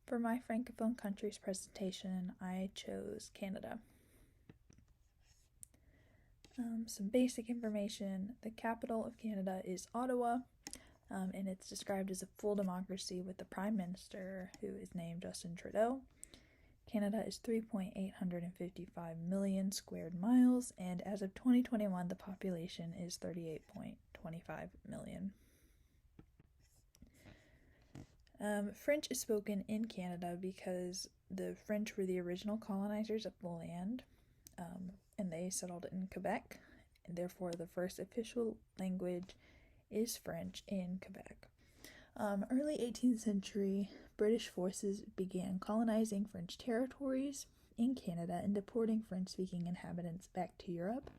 For my Francophone countries presentation, I chose Canada. Some basic information. The capital of Canada is Ottawa, and it's described as a full democracy with the Prime Minister, who is named Justin Trudeau. Canada is 3.855 million square miles, and as of 2021, the population is 38.25 million. French is spoken in Canada because the French were the original colonizers of the land, and they settled in Quebec, and therefore the first official language is French in Quebec. Early 18th century, British forces began colonizing French territories in Canada and deporting French-speaking inhabitants back to Europe.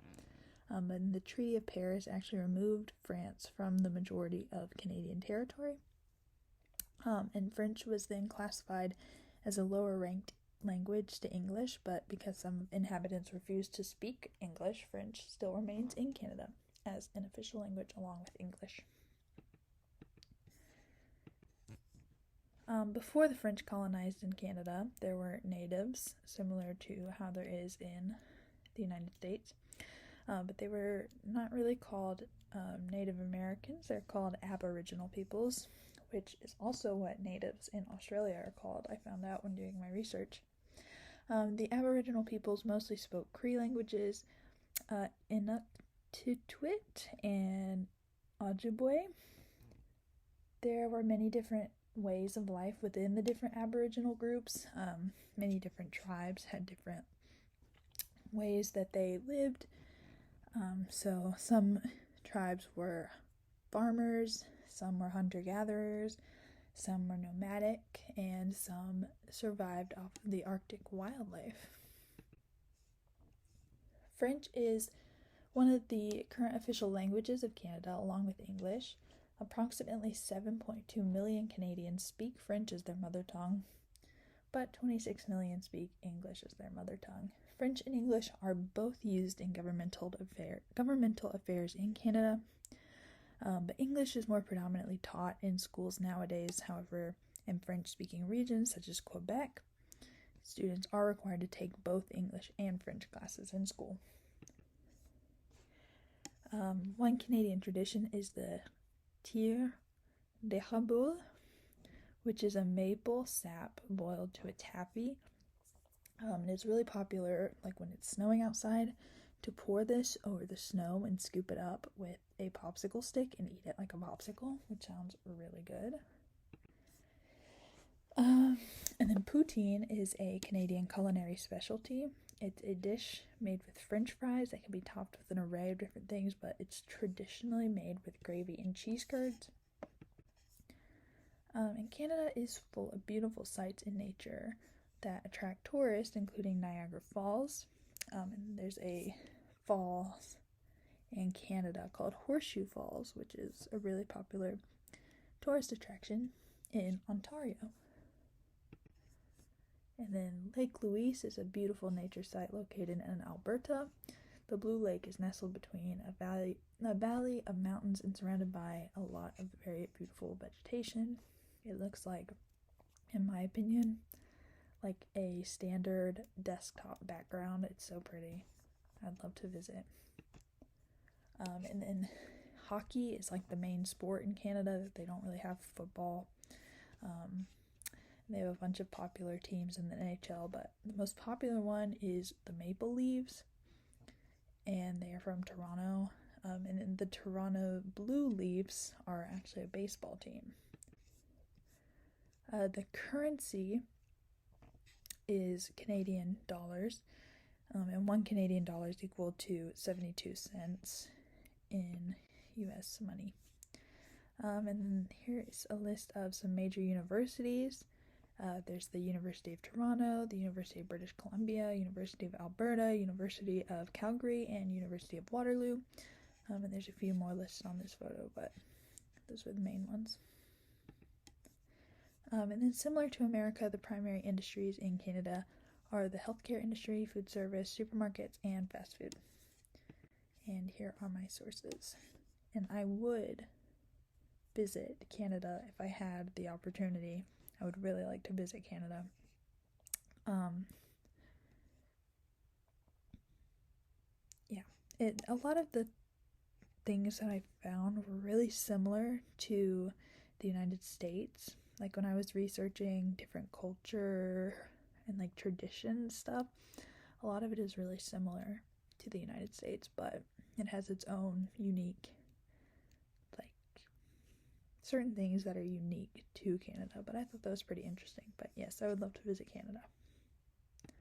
And the Treaty of Paris actually removed France from the majority of Canadian territory. And French was then classified as a lower-ranked language to English, but because some inhabitants refused to speak English, French still remains in Canada as an official language along with English. Before the French colonized in Canada, there were natives, similar to how there is in the United States, but they were not really called Native Americans. They're called Aboriginal peoples, which is also what natives in Australia are called. I found out when doing my research. The Aboriginal peoples mostly spoke Cree languages, Inuktitut and Ojibwe. There were many different ways of life within the different Aboriginal groups. Many different tribes had different ways that they lived. So some tribes were farmers, some were hunter-gatherers, some were nomadic, and some survived off of the Arctic wildlife. French is one of the current official languages of Canada, along with English. Approximately 7.2 million Canadians speak French as their mother tongue, but 26 million speak English as their mother tongue. French and English are both used in governmental affairs in Canada, but English is more predominantly taught in schools nowadays. However, in French-speaking regions such as Quebec, students are required to take both English and French classes in school. One Canadian tradition is the Tire d'Érable, which is a maple sap boiled to a taffy. And it's really popular, like when it's snowing outside, to pour this over the snow and scoop it up with a popsicle stick and eat it like a popsicle, which sounds really good. And then poutine is a Canadian culinary specialty. It's a dish made with French fries that can be topped with an array of different things, but it's traditionally made with gravy and cheese curds. And Canada is full of beautiful sights in nature that attract tourists, including Niagara Falls. And there's a falls in Canada called Horseshoe Falls, which is a really popular tourist attraction in Ontario. And then Lake Louise is a beautiful nature site located in Alberta. The Blue Lake is nestled between a valley of mountains and surrounded by a lot of very beautiful vegetation. It looks like, in my opinion, like a standard desktop background. It's so pretty. I'd love to visit. And then hockey is like the main sport in Canada. They don't really have football. They have a bunch of popular teams in the NHL, but the most popular one is the Maple Leafs, and they are from Toronto. And then the Toronto Blue Leafs are actually a baseball team. The currency is Canadian dollars, and 1 Canadian dollar is equal to 72 cents in US money. And then here is a list of some major universities. There's the University of Toronto, the University of British Columbia, University of Alberta, University of Calgary, and University of Waterloo. And there's a few more listed on this photo, but those were the main ones. And then similar to America, the primary industries in Canada are the healthcare industry, food service, supermarkets, and fast food. And here are my sources. And I would visit Canada if I had the opportunity. I would really like to visit Canada. Yeah, a lot of the things that I found were really similar to the United States. Like when I was researching different culture and like tradition stuff, a lot of it is really similar to the United States, but it has its own unique, like, certain things that are unique to Canada. But I thought that was pretty interesting. But yes, I would love to visit Canada.